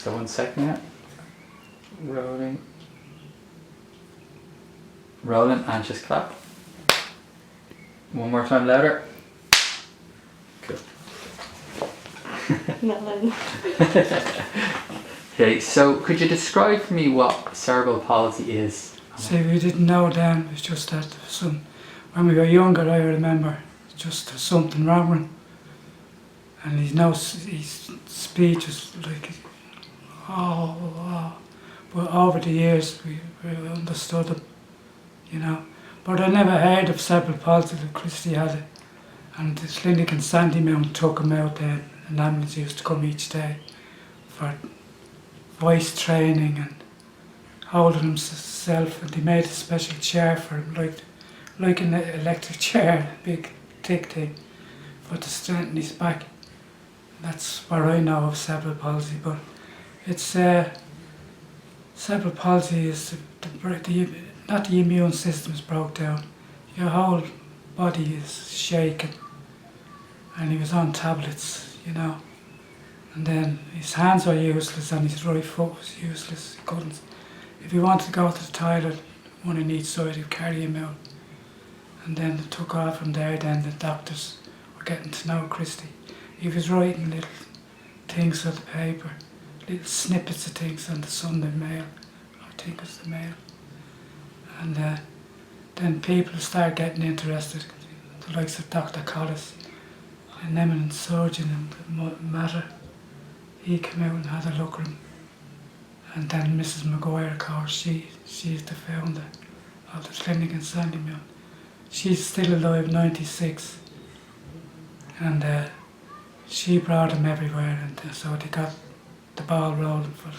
So 1 second, yeah. Rolling. Rolling and just clap. One more time louder. Cool. Not loud. Okay, so could you describe for me what cerebral palsy is? See, we didn't know then, it was just that when we were younger, I remember, just something wrong with him. And his speech was like, oh. But over the years, we understood him, you know. But I never heard of cerebral palsy that Christy had it. And the clinic in Sandymount took him out then. An ambulance used to come each day for voice training and holding himself, and they made a special chair for him, like an electric chair, a big thick thing, for to strengthen his back. That's what I know of cerebral palsy, but it's cerebral palsy is not the immune system is broke down. Your whole body is shaking, and he was on tablets, you know. And then his hands were useless and his right foot was useless. He couldn't. If he wanted to go to the toilet, one on each side, he'd carry him out. And then it took off from there. Then the doctors were getting to know Christy. He was writing little things on the paper, little snippets of things on the Sunday Mail. I think it was the Mail. And then people started getting interested. The likes of Dr. Collis, an eminent surgeon in the matter. He came out and had a look at him. And then Mrs. Maguire, of course, she's the founder of the clinic in Sandymount. She's still alive, 96. And she brought him everywhere, and so they got the ball rolling for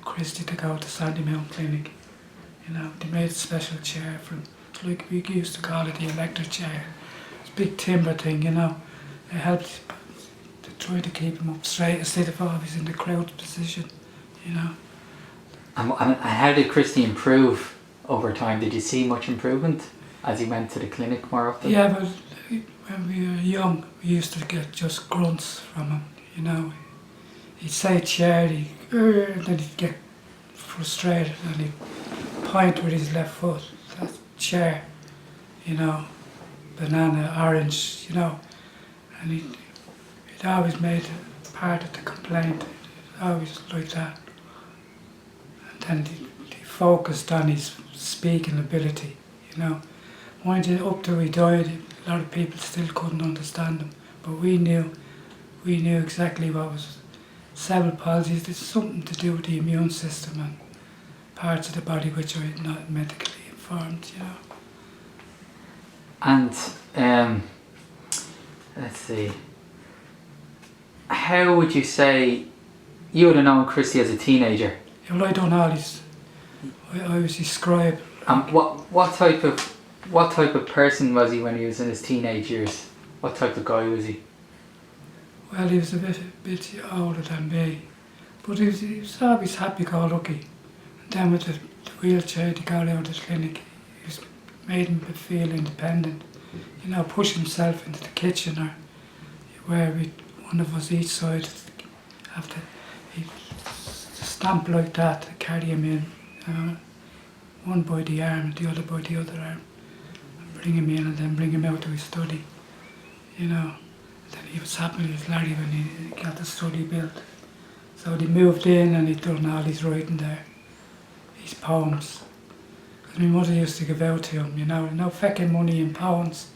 Christy to go to Sandymount Clinic. You know, they made a special chair for him. It's like we used to call it the electric chair. It's a big timber thing, you know. It helped to try to keep him up straight instead of always in the crouched position, you know. And how did Christy improve over time? Did you see much improvement as he went to the clinic more often? Yeah, but when we were young, we used to get just grunts from him, you know. He'd say chair, and then he'd get frustrated and he'd point with his left foot, that chair, you know, banana, orange, you know. And he'd always made it part of the complaint, always like that. And then he focused on his speaking ability, you know. Mind you, up till he died, a lot of people still couldn't understand him, but we knew exactly what was cerebral palsy. It's something to do with the immune system and parts of the body which are not medically informed, you know. And let's see, how would you say you would have known Christy as a teenager? Yeah, well, I done all these. I was his scribe. And what type of person was he when he was in his teenage years? What type of guy was he? Well, he was a bit older than me, but he was always happy-go-lucky. And then with the wheelchair to go out of the clinic, it made him feel independent. You know, push himself into the kitchen or where one of us each side have to stamp like that to carry him in, one by the arm, the other by the other arm, and bring him in and then bring him out to his study, you know. Then he was happy with Larry when he got the study built. So they moved in and he'd done all his writing there, his poems. Because my mother used to give out to him, you know, no feckin' money in poems.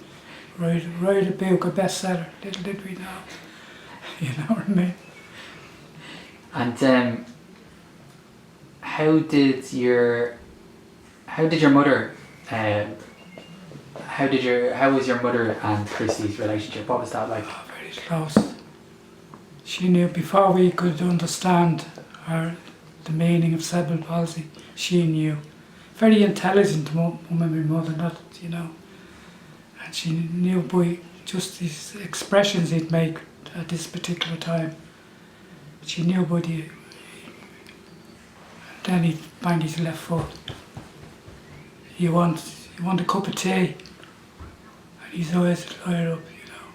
Write a book, a bestseller, little did we know. You know what I mean? And how was your mother and Christy's relationship? What was that like? Oh, very close. She knew before we could understand the meaning of cerebral palsy. She knew. Very intelligent woman, my mother, not, you know. And she knew by just these expressions he'd make at this particular time. She knew by then he'd bang his left foot. You want a cup of tea? And his eyes would light up, you know.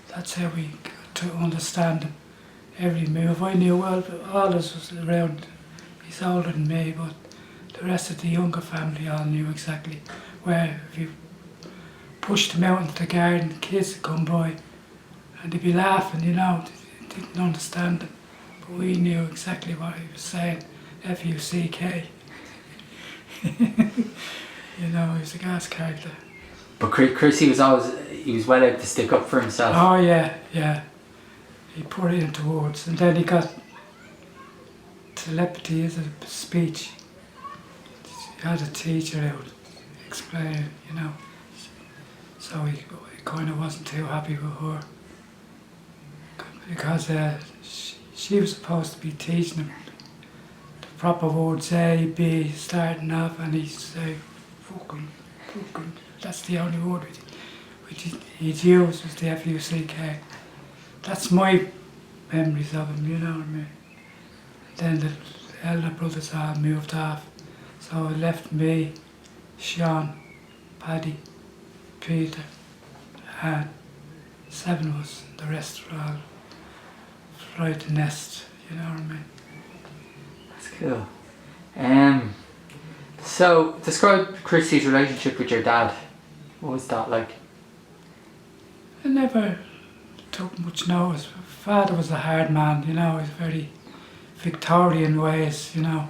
That's how we got to understand him. every move. I knew well, but all of us was around. He's older than me, but the rest of the younger family all knew exactly where. If you pushed them out into the garden, kids would come by and they'd be laughing, you know, they didn't understand them. But we knew exactly what he was saying, F-U-C-K. You know, he was a gas character. But Chrissy was well able to stick up for himself. Oh yeah, yeah. He put it into words, and then he got telepathy as a speech. He had a teacher out explaining, you know. So he kind of wasn't too happy with her because she was supposed to be teaching him the proper words A, B, starting off, and he'd say fucking. That's the only word which he'd use was the F-U-C-K. That's my memories of him, you know what I mean. Then the elder brothers all moved off, so it left me, Sean, Paddy, Peter, and 7 of us. The rest were all fly to nest, you know what I mean. That's cool. So describe Chrissy's relationship with your dad. What was that like? I never took much notice. Father was a hard man, you know, he was very Victorian ways, you know.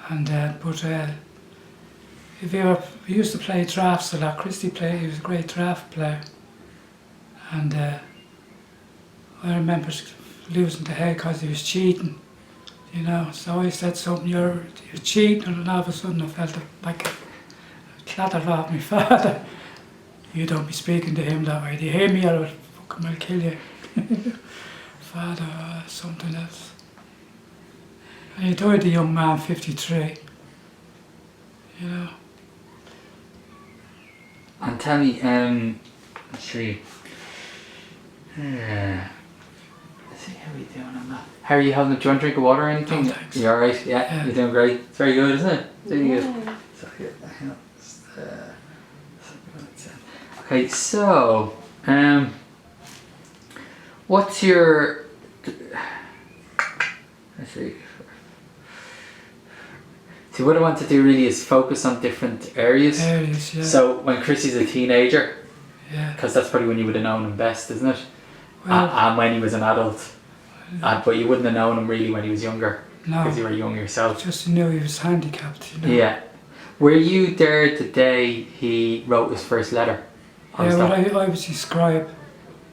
And but if we used to play drafts a lot. Christy he was a great draft player. And I remember losing the head because he was cheating, you know. So I said something, you're cheating, and all of a sudden I felt like a clatter off my father. You don't be speaking to him that way. Do you hear me? I'll kill you. Father, something else. And he died a young man, 53. You know. And tell me, let's see. Let's see, how are you doing on that? How are you holding up? Do you want a drink of water or anything? No, thanks. You alright? Yeah, you're doing great. It's very good, isn't it? It's really good. So, hang on. Okay, so, what's your, let's see. See, what I want to do really is focus on different areas. Areas, yeah. So, when Chrissy's a teenager, Yeah. because that's probably when you would have known him best, isn't it? Well, And when he was an adult. But you wouldn't have known him really when he was younger, because you no, were young yourself. just knew he was handicapped, you know. Yeah. Were you there the day he wrote his first letter? Yeah, well, I was his scribe.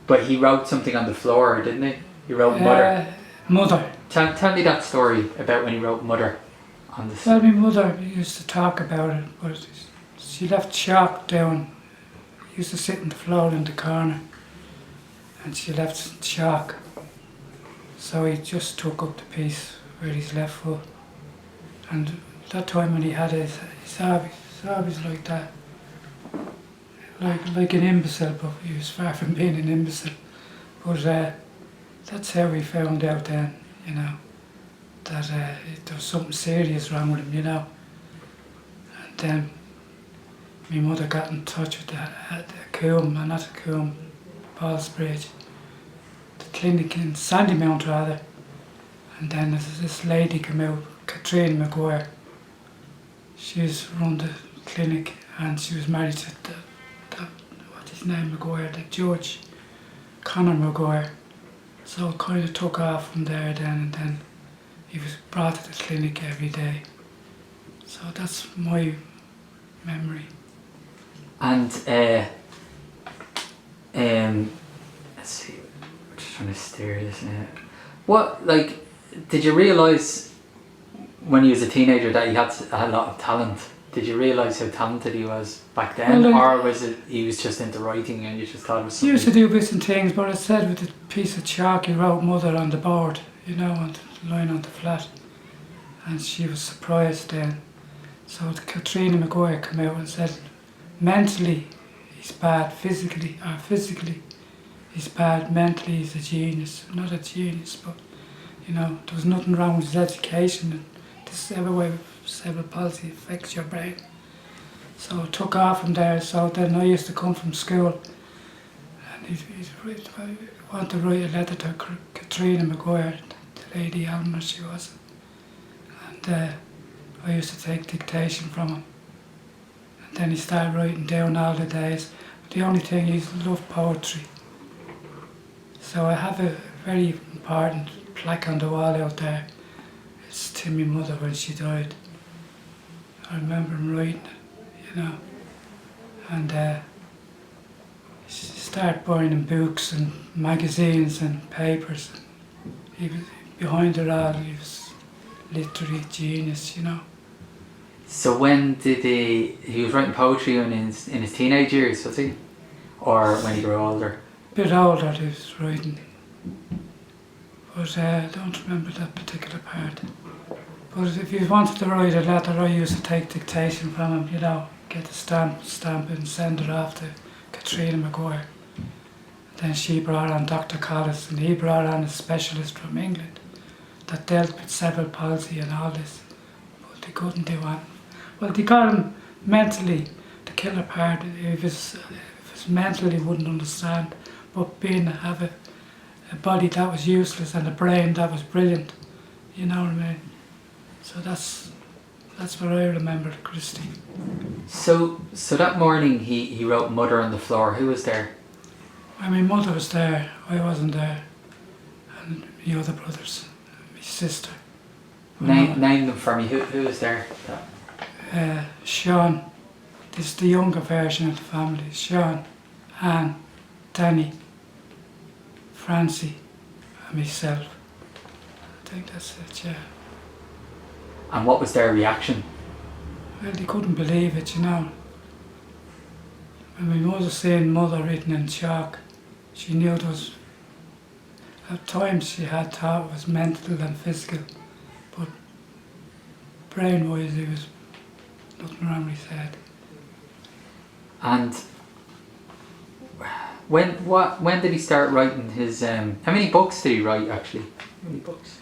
But he wrote something on the floor, didn't he? He wrote Mother. Mother. Tell me that story about when he wrote Mother on the Well, my mother used to talk about it, but she left chalk down. He used to sit on the floor in the corner, and she left chalk. So he just took up the piece where his left foot. And that time when he had his hobbies like that. Like an imbecile, but he was far from being an imbecile. But that's how we found out then, you know, that there was something serious wrong with him, you know. And then my mother got in touch with Ballsbridge, the clinic in Sandymount rather. And then this lady came out, Katrina Maguire. She was run the clinic, and she was married to what's his name, Maguire, the judge, Conor Maguire. So it kind of took off from there then, and then he was brought to the clinic every day. So that's my memory. And let's see, I'm just trying to steer this now. What, like, did you realise when he was a teenager that he had a lot of talent? Did you realise how talented he was back then? Well, or was it he was just into writing and you just thought it was He something? used to do bits and things, but I said with a piece of chalk he wrote Mother on the board, you know, on the line on the flat. And she was surprised then. So Katrina Maguire came out and said, mentally he's bad, physically he's bad, mentally he's a genius. Not a genius, but, you know, there was nothing wrong with his education. And this is every way cerebral palsy affects your brain. So it took off from there. So then I used to come from school, and I want to write a letter to Katrina Maguire, the Lady Alma she was. And I used to take dictation from him. And then he started writing down all the days. But the only thing he loved poetry. So I have a very important plaque on the wall out there. It's to my mother when she died. I remember him writing it, you know. And she started buying him books and magazines and papers. He was behind it all. He was literary genius, you know. So when did he was writing poetry in his teenage years, was he? Or when he grew older? A bit older he was writing. But I don't remember that particular part. But if you wanted to write a letter, I used to take dictation from him, you know, get the stamp it and send it off to Katrina Maguire. Then she brought on Dr. Collis and he brought on a specialist from England that dealt with cerebral palsy and all this. But they couldn't do one. Well, they got him mentally, the killer part, if it's mental he wouldn't understand, but being have a body that was useless and a brain that was brilliant, you know what I mean? So that's what I remember, Christy. So that morning he wrote Mother on the Floor. Who was there? When my mother was there, I wasn't there, and my other brothers, my sister. Name them for me. Who was there? Sean, this is the younger version of the family. Sean, Anne, Danny, Francie, and myself. I think that's it, yeah. And what was their reaction? Well, they couldn't believe it, you know. When my mother seen Mother written in chalk, she knew it was, at times she had thought it was mental and physical, but brain-wise there was nothing wrong with his head. And when did he start writing his how many books did he write actually? How many books?